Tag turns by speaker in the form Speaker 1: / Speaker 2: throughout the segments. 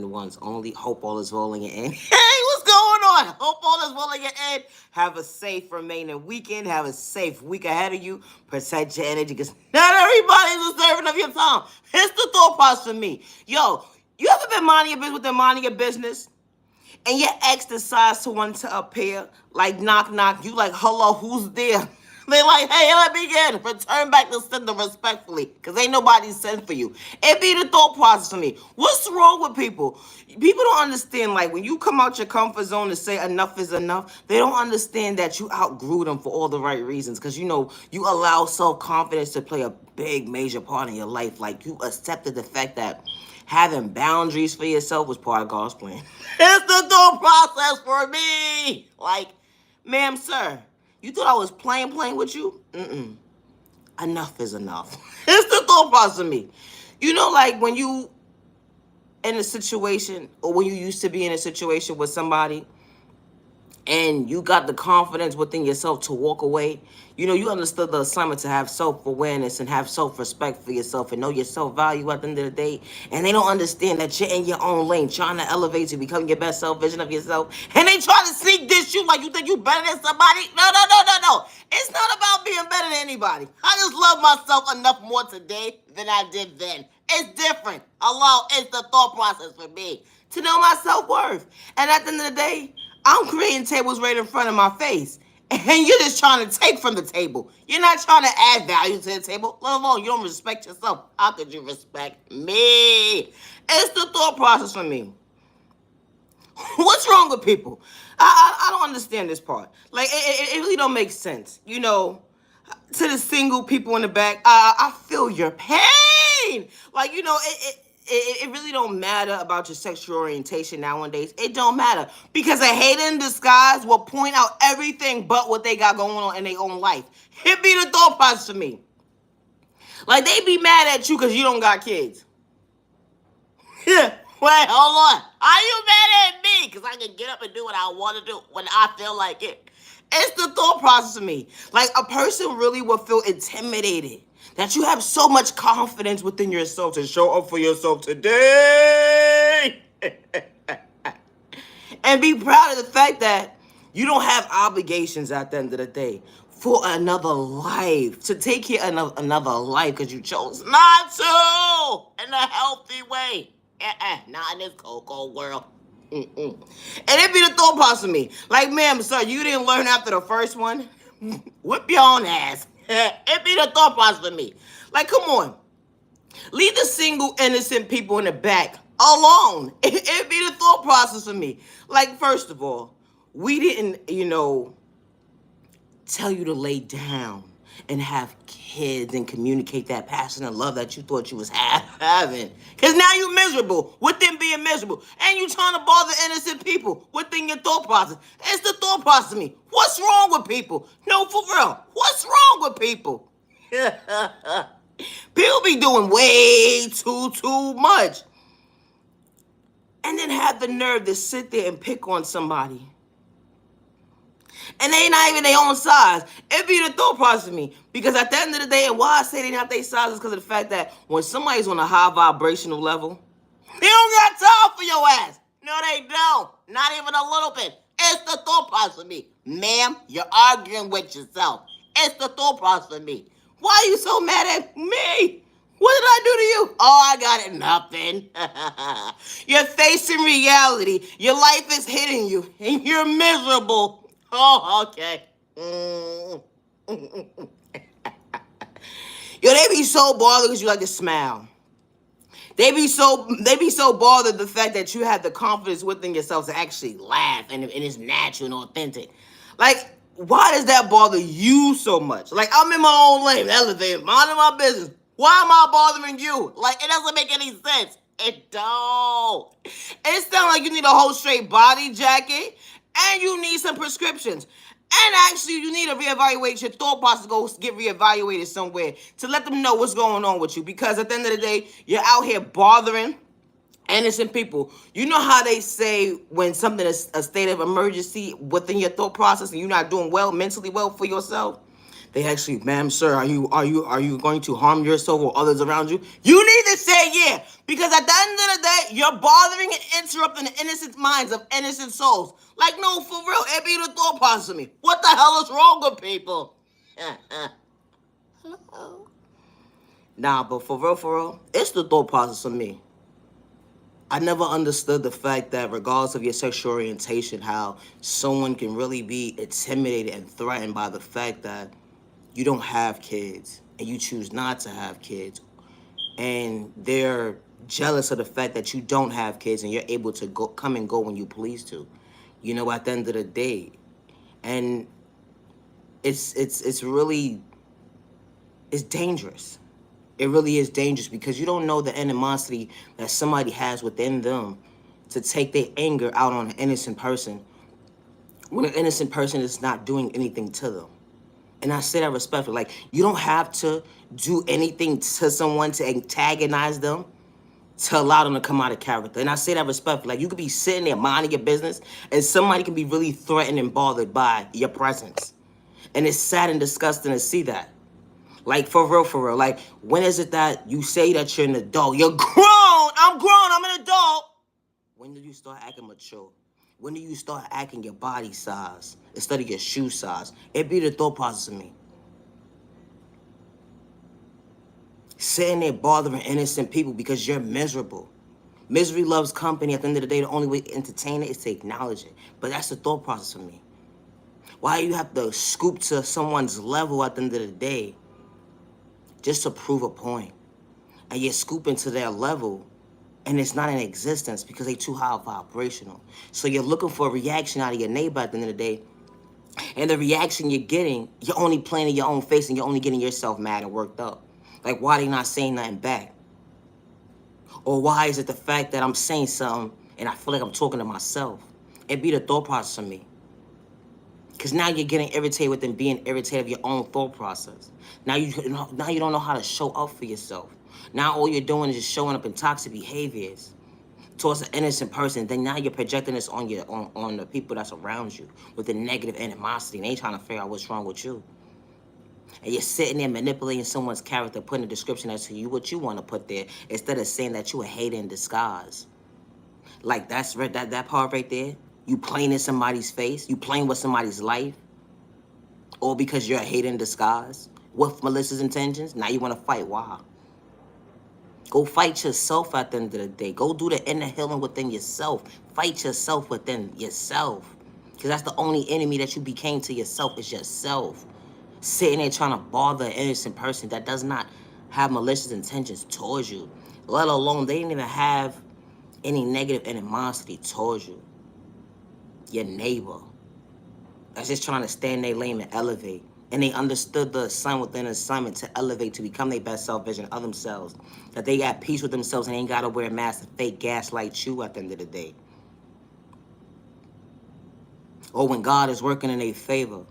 Speaker 1: once. Only hope all is well in your end. Hey, what's going on? Hope all is well in your end. Have a safe remaining weekend. Have a safe week ahead of you. Protect your energy because not everybody's deserving of your time. Here's the thought process for me. Yo, you ever been minding your business with the minding your business? And your ex decides to want to appear, like knock knock, you like, hello, who's there? They like, hey, let me in. Return back the sender respectfully, because ain't nobody sent for you. It be the thought process for me. What's wrong with people? People don't understand, like, when you come out your comfort zone to say enough is enough, they don't understand that you outgrew them for all the right reasons. Because, you allow self-confidence to play a big, major part in your life. Like, you accepted the fact that having boundaries for yourself was part of God's plan. It's the thought process for me. Like, ma'am, sir, you thought I was playing with you? Mm-mm. Enough is enough. It's the thought process of me. Like when you in a situation, or when you used to be in a situation with somebody, and you got the confidence within yourself to walk away. You understood the assignment to have self-awareness and have self-respect for yourself and know your self-value at the end of the day. And they don't understand that you're in your own lane, trying to elevate to become your best self vision of yourself. And they try to sneak this you like you think you better than somebody. No, no, no, no, no. It's not about being better than anybody. I just love myself enough more today than I did then. It's different. Hello, it's the thought process for me to know my self-worth. And at the end of the day, I'm creating tables right in front of my face. And you're just trying to take from the table. You're not trying to add value to the table. Let alone you don't respect yourself. How could you respect me? It's the thought process for me. What's wrong with people? I don't understand this part. Like, it really don't make sense. To the single people in the back, I feel your pain. Like, it really don't matter about your sexual orientation nowadays. It don't matter. Because a hater in disguise will point out everything but what they got going on in their own life. It be the thought process to me. Like, they be mad at you because you don't got kids. Wait, hold on. Are you mad at me? Because I can get up and do what I want to do when I feel like it. It's the thought process of me. Like, a person really will feel intimidated that you have so much confidence within yourself to show up for yourself today. And be proud of the fact that you don't have obligations at the end of the day for another life, to take care of another life because you chose not to in a healthy way. Not in this cocoa world. And it be the thought process of me. Like, ma'am, sir, you didn't learn after the first one? Whip your own ass. It be the thought process of me. Like, come on. Leave the single, innocent people in the back alone. It be the thought process of me. Like, first of all, we didn't, tell you to lay down and have kids and communicate that passion and love that you thought you was having. Because now you miserable within being miserable. And you trying to bother innocent people within your thought process. It's the thought process of me. What's wrong with people? No, for real. What's wrong with people? People be doing way too much. And then have the nerve to sit there and pick on somebody. And they not even their own size. It be the thought process of me. Because at the end of the day, and why I say they not their size is because of the fact that when somebody's on a high vibrational level, they don't got time for your ass. No, they don't. Not even a little bit. It's the thought process of me. Ma'am, you're arguing with yourself. It's the thought process of me. Why are you so mad at me? What did I do to you? Oh, I got it. Nothing. You're facing reality. Your life is hitting you. And you're miserable. Oh, okay. Yo, they be so bothered because you like to smile. They be so bothered the fact that you have the confidence within yourself to actually laugh and it's natural and authentic. Like, why does that bother you so much? Like, I'm in my own lane, elevator, minding my business. Why am I bothering you? Like, it doesn't make any sense. It don't. It sounds like you need a whole straight body jacket and you need some prescriptions. And actually, you need to reevaluate your thought process, go get reevaluated somewhere to let them know what's going on with you. Because at the end of the day, you're out here bothering innocent people. You know how they say when something is a state of emergency within your thought process and you're not doing well, mentally well for yourself? They actually, ma'am, sir, are you going to harm yourself or others around you? You need to say yeah, because at the end of the day, you're bothering and interrupting the innocent minds of innocent souls. Like, no, for real, it be the thought process of me. What the hell is wrong with people? Nah, but for real, it's the thought process of me. I never understood the fact that regardless of your sexual orientation, how someone can really be intimidated and threatened by the fact that you don't have kids and you choose not to have kids. And they're jealous of the fact that you don't have kids and you're able to come and go when you please to. You know, at the end of the day. And it's really, it's dangerous. It really is dangerous because you don't know the animosity that somebody has within them to take their anger out on an innocent person when an innocent person is not doing anything to them. And I say that respectfully. Like, you don't have to do anything to someone to antagonize them to allow them to come out of character. And I say that respectfully. Like, you could be sitting there minding your business and somebody can be really threatened and bothered by your presence. And it's sad and disgusting to see that. Like, for real. Like, when is it that you say that you're an adult? You're grown. I'm grown. I'm an adult. When do you start acting mature? When do you start acting your body size instead of your shoe size? It be the thought process of me. Sitting there bothering innocent people because you're miserable. Misery loves company. At the end of the day, the only way to entertain it is to acknowledge it. But that's the thought process of me. Why do you have to scoop to someone's level at the end of the day just to prove a point? And you're scooping to their level and it's not in existence because they're too high vibrational. So you're looking for a reaction out of your neighbor at the end of the day. And the reaction you're getting, you're only playing in your own face and you're only getting yourself mad and worked up. Like, why are they not saying nothing back? Or why is it the fact that I'm saying something and I feel like I'm talking to myself? It be the thought process of me. Because now you're getting irritated with them being irritated of your own thought process. Now you don't know how to show up for yourself. Now all you're doing is just showing up in toxic behaviors towards an innocent person. Then now you're projecting this on on the people that's around you with the negative animosity. And they trying to figure out what's wrong with you. And you're sitting there manipulating someone's character, putting a description as to you what you want to put there, instead of saying that you a hater in disguise. Like, that's that part right there. You playing in somebody's face. You playing with somebody's life. All because you're a hater in disguise with malicious intentions. Now you want to fight. Why? Go fight yourself at the end of the day. Go do the inner healing within yourself. Fight yourself within yourself. Because that's the only enemy that you became to yourself is yourself. Sitting there trying to bother an innocent person that does not have malicious intentions towards you. Let alone, they didn't even have any negative animosity towards you. Your neighbor. That's just trying to stay in their lane and elevate. And they understood the assignment within assignment to elevate, to become their best self vision of themselves. That they got peace with themselves and ain't got to wear a mask to fake gaslight you at the end of the day. Or when God is working in their favor.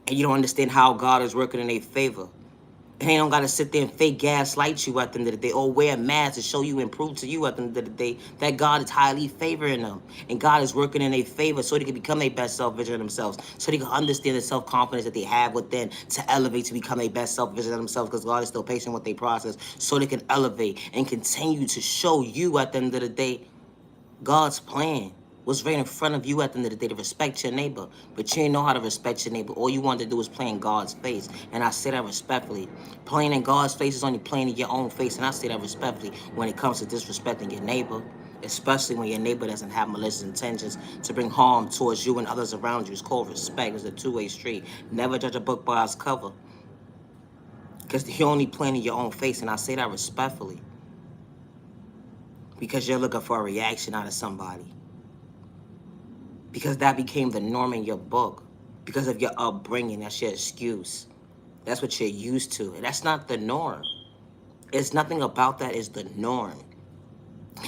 Speaker 1: And you don't understand how God is working in their favor. And they don't got to sit there and fake gaslight you at the end of the day. Or wear a mask to show you and prove to you at the end of the day that God is highly favoring them. And God is working in their favor so they can become their best self-vision of themselves. So they can understand the self-confidence that they have within to elevate to become their best self-vision of themselves. Because God is still patient with their process. So they can elevate and continue to show you at the end of the day God's plan. Was right in front of you at the end of the day to respect your neighbor. But you didn't know how to respect your neighbor. All you wanted to do was play in God's face. And I say that respectfully. Playing in God's face is only playing in your own face. And I say that respectfully when it comes to disrespecting your neighbor. Especially when your neighbor doesn't have malicious intentions to bring harm towards you and others around you. It's called respect. It's a two-way street. Never judge a book by its cover. Because you're only playing in your own face. And I say that respectfully. Because you're looking for a reaction out of somebody. Because that became the norm in your book. Because of your upbringing, that's your excuse. That's what you're used to. And that's not the norm. It's nothing about that is the norm.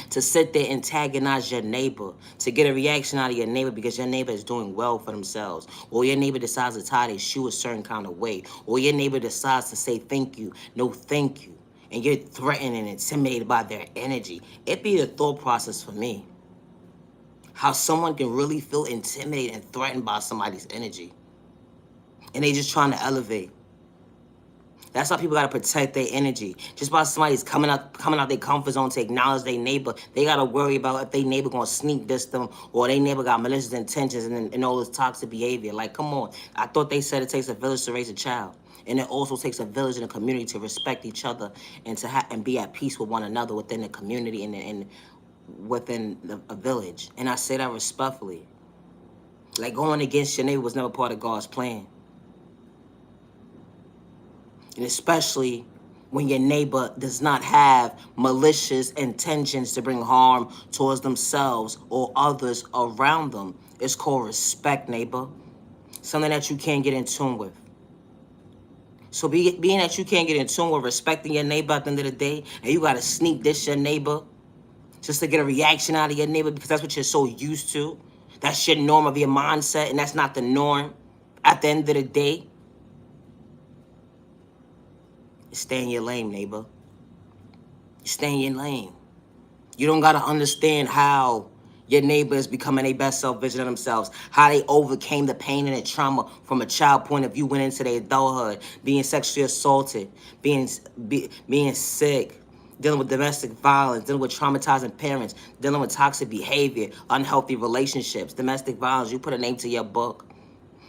Speaker 1: To sit there and antagonize your neighbor, to get a reaction out of your neighbor because your neighbor is doing well for themselves, or your neighbor decides to tie their shoe a certain kind of way, or your neighbor decides to say thank you, no thank you, and you're threatened and intimidated by their energy. It be the thought process for me. How someone can really feel intimidated and threatened by somebody's energy. And they just trying to elevate. That's why people gotta protect their energy. Just by somebody's coming out their comfort zone to acknowledge their neighbor, they gotta worry about if their neighbor gonna sneak diss them or their neighbor got malicious intentions and all this toxic behavior. Like, come on. I thought they said it takes a village to raise a child. And it also takes a village and a community to respect each other and and be at peace with one another within the community and within a village. And I say that respectfully. Like, going against your neighbor was never part of God's plan. And especially when your neighbor does not have malicious intentions to bring harm towards themselves or others around them. It's called respect, neighbor. Something that you can't get in tune with. So being that you can't get in tune with respecting your neighbor at the end of the day, and you gotta sneak diss your neighbor just to get a reaction out of your neighbor because that's what you're so used to. That's your norm of your mindset, and that's not the norm. At the end of the day, stay in your lane, neighbor. Stay in your lane. You don't gotta understand how your neighbor is becoming their best self vision of themselves, how they overcame the pain and the trauma from a child point of view, went into their adulthood, being sexually assaulted, being sick, dealing with domestic violence, dealing with traumatizing parents, dealing with toxic behavior, unhealthy relationships, domestic violence. You put a name to your book.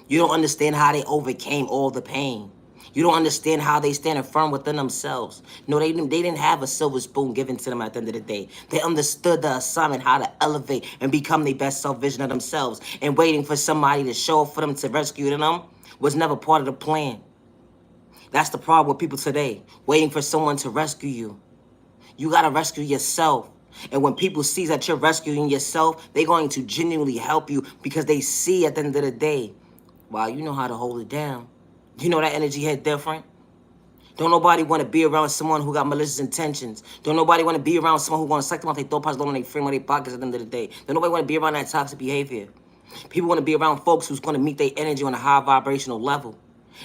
Speaker 1: You don't understand how they overcame all the pain. You don't understand how they stand firm within themselves. No, they didn't have a silver spoon given to them at the end of the day. They understood the assignment, how to elevate and become their best self-vision of themselves. And waiting for somebody to show up for them to rescue them was never part of the plan. That's the problem with people today. Waiting for someone to rescue you. You got to rescue yourself. And when people see that you're rescuing yourself, they're going to genuinely help you because they see at the end of the day, wow, you know how to hold it down. You know that energy hit different. Don't nobody want to be around someone who got malicious intentions. Don't nobody want to be around someone who want to suck them off their thought process, on their frame, on their pockets at the end of the day. Don't nobody want to be around that toxic behavior. People want to be around folks who's going to meet their energy on a high vibrational level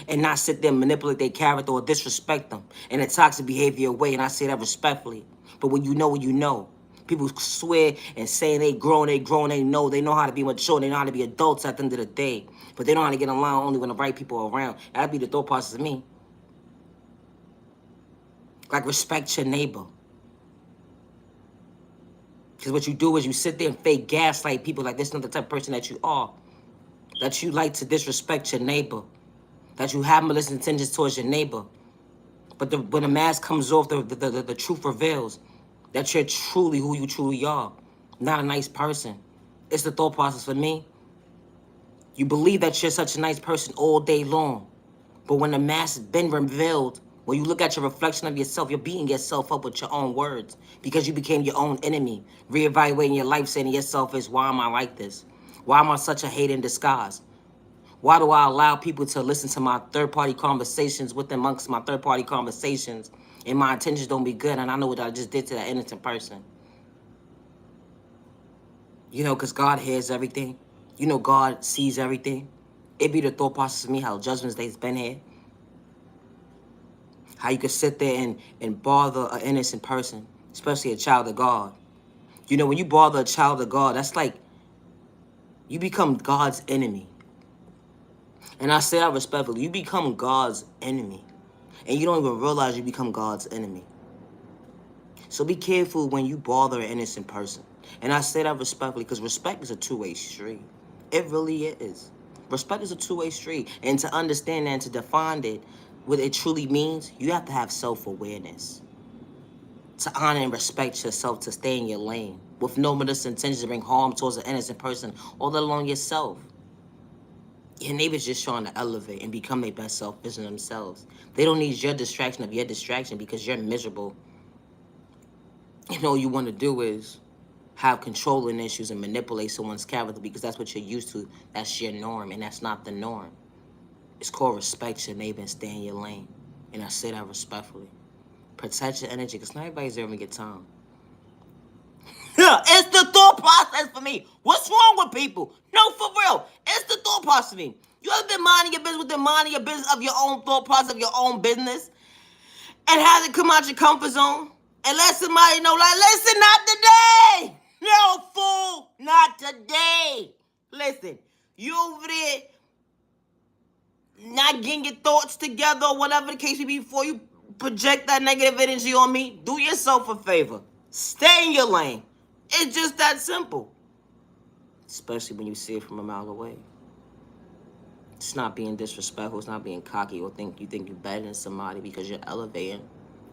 Speaker 1: and not sit there and manipulate their character or disrespect them in a toxic behavior way. And I say that respectfully. But when you know what you know, people swear and say they grown, they know how to be mature, they know how to be adults at the end of the day. But they know how to get along only when the right people are around. That'd be the thought process of me. Like, respect your neighbor. Because what you do is you sit there and fake gaslight people like this is not the type of person that you are. That you like to disrespect your neighbor. That you have malicious intentions towards your neighbor. But when the mask comes off, the truth reveals that you're truly who you truly are. Not a nice person. It's the thought process for me. You believe that you're such a nice person all day long. But when the mask has been revealed, when you look at your reflection of yourself, you're beating yourself up with your own words because you became your own enemy. Reevaluating your life, saying to yourself is, why am I like this? Why am I such a hate in disguise? Why do I allow people to listen to my third-party conversations amongst my third-party conversations and my intentions don't be good and I know what I just did to that innocent person? You know, because God hears everything. You know, God sees everything. It be the thought process of me how Judgment Day's been here. How you could sit there and bother an innocent person, especially a child of God. You know, when you bother a child of God, that's like you become God's enemy. And I say that respectfully. You become God's enemy. And you don't even realize you become God's enemy. So be careful when you bother an innocent person. And I say that respectfully because respect is a two-way street. It really is. Respect is a two-way street. And to understand that and to define it, what it truly means, you have to have self-awareness. To honor and respect yourself, to stay in your lane. With no malicious intention to bring harm towards an innocent person, all along yourself. Your neighbor's just trying to elevate and become their best self vision themselves. They don't need your distraction of your distraction because you're miserable. And all you want to do is have controlling issues and manipulate someone's character because that's what you're used to. That's your norm, and that's not the norm. It's called respect your neighbor and stay in your lane. And I say that respectfully. Protect your energy because not everybody's ever gonna get time. It's the thought process for me. What's wrong with people? No, for real. It's the thought process for me. You ever been minding your business with the minding your business of your own thought process of your own business and have it come out your comfort zone and let somebody know, like, listen, not today. No, fool, not today. Listen, you over there not getting your thoughts together or whatever the case may be before you project that negative energy on me, do yourself a favor. Stay in your lane. It's just that simple. Especially when you see it from a mile away. It's not being disrespectful. It's not being cocky or you think you're better than somebody because you're elevating.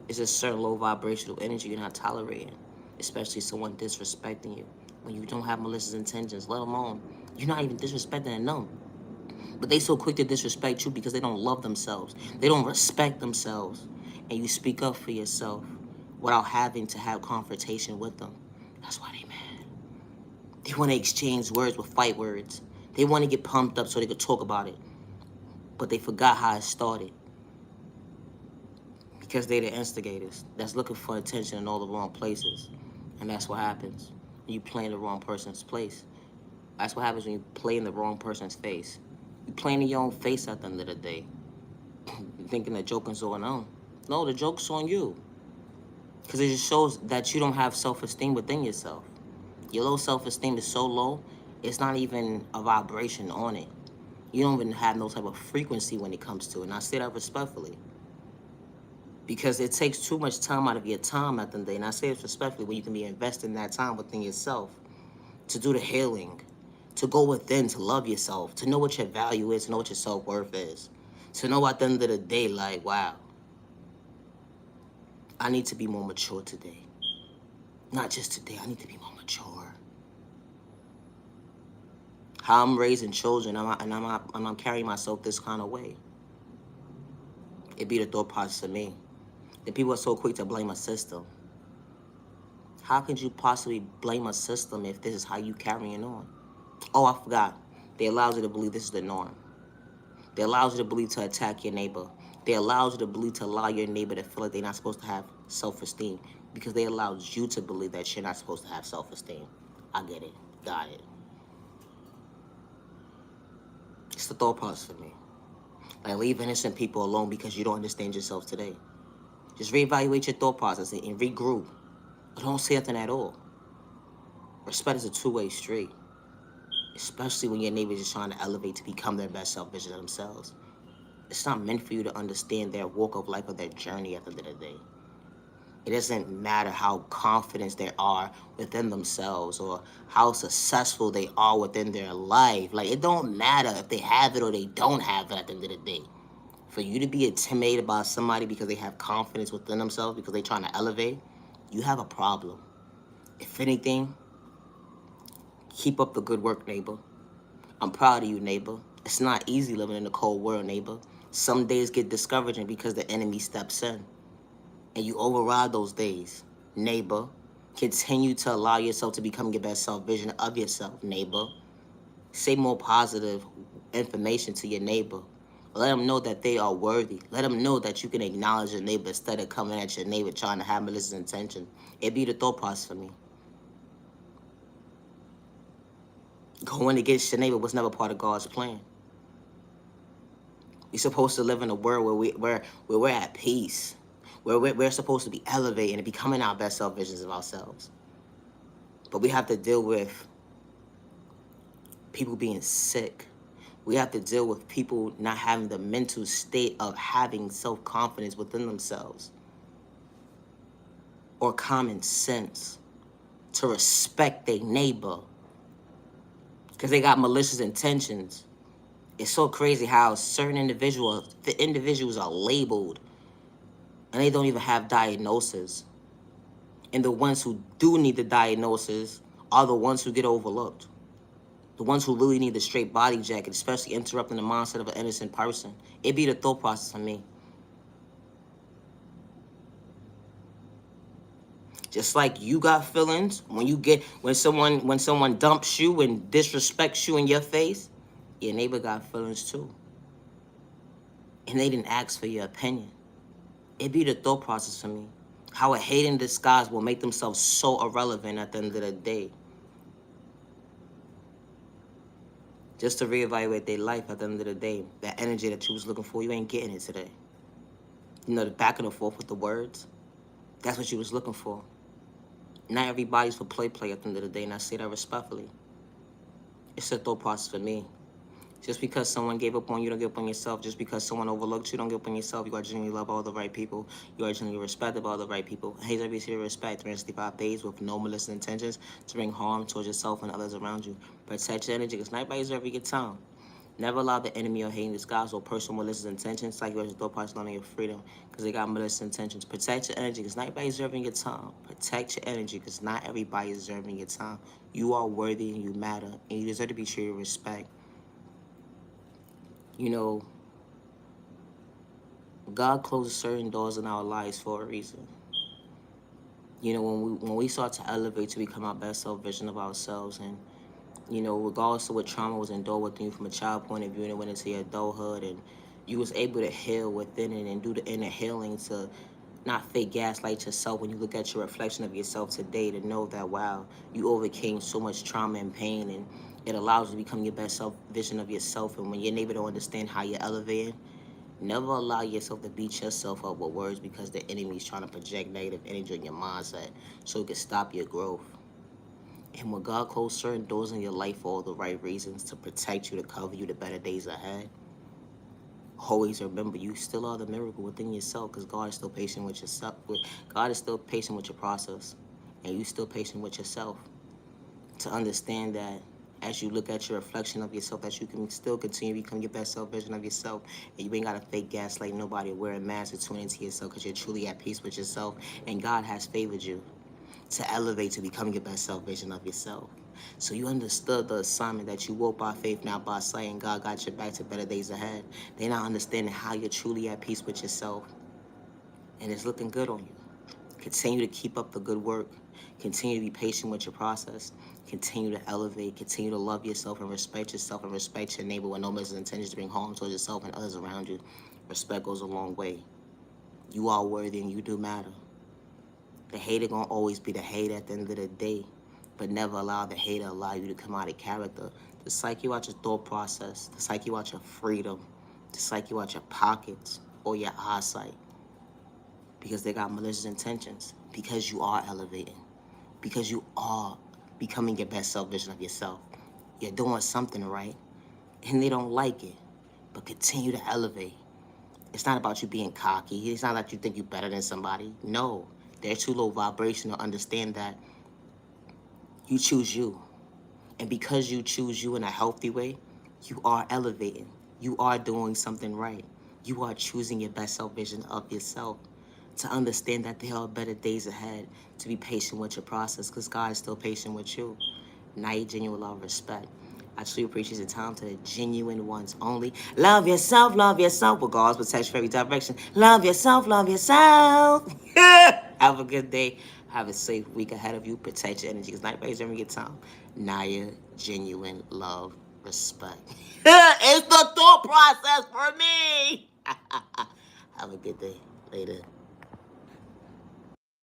Speaker 1: It's a certain low vibrational energy you're not tolerating, especially someone disrespecting you. When you don't have malicious intentions, let alone, you're not even disrespecting them. But they so quick to disrespect you because they don't love themselves. They don't respect themselves. And you speak up for yourself without having to have confrontation with them. That's why they mad. They want to exchange words with fight words. They want to get pumped up so they could talk about it. But they forgot how it started. Because they're the instigators that's looking for attention in all the wrong places. And that's what happens when you play in the wrong person's place. That's what happens when you play in the wrong person's face. You playing in your own face at the end of the day. You're thinking the joke is on them. No, the joke's on you. Because it just shows that you don't have self-esteem within yourself. Your low self-esteem is so low, it's not even a vibration on it. You don't even have no type of frequency when it comes to it. And I say that respectfully. Because it takes too much time out of your time at the end of the day. And I say this respectfully, where you can be investing that time within yourself to do the healing, to go within, to love yourself, to know what your value is, to know what your self-worth is. To know at the end of the day, like, wow, I need to be more mature today. Not just today, I need to be more mature. How I'm raising children, and I'm carrying myself this kind of way. It be the thought process of me. That people are so quick to blame a system. How could you possibly blame a system if this is how you carrying on? Oh, I forgot. They allow you to believe this is the norm. They allow you to believe to attack your neighbor. They allow you to believe to allow your neighbor to feel like they're not supposed to have self-esteem because they allowed you to believe that you're not supposed to have self-esteem. I get it. Got it. It's the thought process for me. Like, leave innocent people alone because you don't understand yourself today. Just reevaluate your thought process and regroup. But don't say nothing at all. Respect is a two-way street. Especially when your neighbor is just trying to elevate to become their best self vision of themselves. It's not meant for you to understand their walk of life or their journey at the end of the day. It doesn't matter how confident they are within themselves or how successful they are within their life. Like, it don't matter if they have it or they don't have it at the end of the day. For you to be intimidated by somebody because they have confidence within themselves, because they're trying to elevate, you have a problem. If anything, keep up the good work, neighbor. I'm proud of you, neighbor. It's not easy living in a cold world, neighbor. Some days get discouraging because the enemy steps in. And you override those days, neighbor. Continue to allow yourself to become your best self-vision of yourself, neighbor. Say more positive information to your neighbor. Let them know that they are worthy. Let them know that you can acknowledge your neighbor instead of coming at your neighbor trying to have malicious intention. It be the thought process for me. Going against your neighbor was never part of God's plan. We're supposed to live in a world where we're at peace. Where we're supposed to be elevating and becoming our best self visions of ourselves. But we have to deal with people being sick. We have to deal with people not having the mental state of having self-confidence within themselves. Or common sense to respect their neighbor. Because they got malicious intentions. It's so crazy how certain individuals are labeled and they don't even have diagnosis. And the ones who do need the diagnosis are the ones who get overlooked. The ones who really need the straight body jacket, especially interrupting the mindset of an innocent person. It be the thought process for me. Just like you got feelings when someone dumps you and disrespects you in your face, your neighbor got feelings too. And they didn't ask for your opinion. It be the thought process for me. How a hate in disguise will make themselves so irrelevant at the end of the day. Just to reevaluate their life at the end of the day. That energy that you was looking for, you ain't getting it today. You know, the back and forth with the words, that's what you was looking for. Not everybody's for play at the end of the day, and I say that respectfully. It's a thought process for me. Just because someone gave up on you, don't give up on yourself. Just because someone overlooked you, don't give up on yourself. You are genuinely love all the right people. You are genuinely respect all the right people. Hate every single respect 365 days with no malicious intentions to bring harm towards yourself and others around you. Protect your energy because not everybody's every good time. Never allow the enemy or hating disguise or personal malicious intentions like your thought process on your freedom because they got malicious intentions. Protect your energy because not everybody's deserving your time. Protect your energy because not everybody is deserving your time. You are worthy and you matter and you deserve to be treated with respect. You know, God closes certain doors in our lives for a reason. You know, when we start to elevate to become our best self vision of ourselves, and you know, regardless of what trauma was endured within you from a child point of view, and it went into your adulthood, and you was able to heal within it and do the inner healing to not fake gaslight yourself when you look at your reflection of yourself today, to know that wow, you overcame so much trauma and pain, and it allows you to become your best self vision of yourself. And when you're able to understand how you're elevating, never allow yourself to beat yourself up with words because the enemy is trying to project negative energy in your mindset so it can stop your growth. And when God closed certain doors in your life for all the right reasons, to protect you, to cover you, the better days ahead, always remember you still are the miracle within yourself because God is still patient with yourself. God is still patient with your process, and you still patient with yourself. To understand that as you look at your reflection of yourself, that you can still continue to become your best self vision of yourself. And you ain't got to fake gaslight nobody or wear a mask to tune into yourself because you're truly at peace with yourself. And God has favored you to elevate to become your best self vision of yourself. So you understood the assignment that you walk by faith, not by sight, and God got your back to better days ahead. They're not understanding how you're truly at peace with yourself. And it's looking good on you. Continue to keep up the good work. Continue to be patient with your process. Continue to elevate. Continue to love yourself and respect your neighbor with no malicious intentions to bring harm towards yourself and others around you. Respect goes a long way. You are worthy and you do matter. The hater gonna always be the hater at the end of the day, but never allow the hater allow you to come out of character. To psych you out your thought process, to psych you out your freedom, to psych you out your pockets or your eyesight. Because they got malicious intentions. Because you are elevating. Because you are becoming your best self vision of yourself. You're doing something right, and they don't like it. But continue to elevate. It's not about you being cocky. It's not that you think you're better than somebody. No, they're too low vibrational. Understand that you choose you. And because you choose you in a healthy way, you are elevating. You are doing something right. You are choosing your best self vision of yourself. To understand that there are better days ahead, to be patient with your process because God is still patient with you. Now you genuine love, respect. I truly appreciate your time to the genuine ones only. Love yourself, with God's protection for every direction. Love yourself, love yourself. Have a good day. Have a safe week ahead of you. Protect your energy because not everybody's ever get time. Naya, genuine love, respect. It's the thought process for me. Have a good day. Later.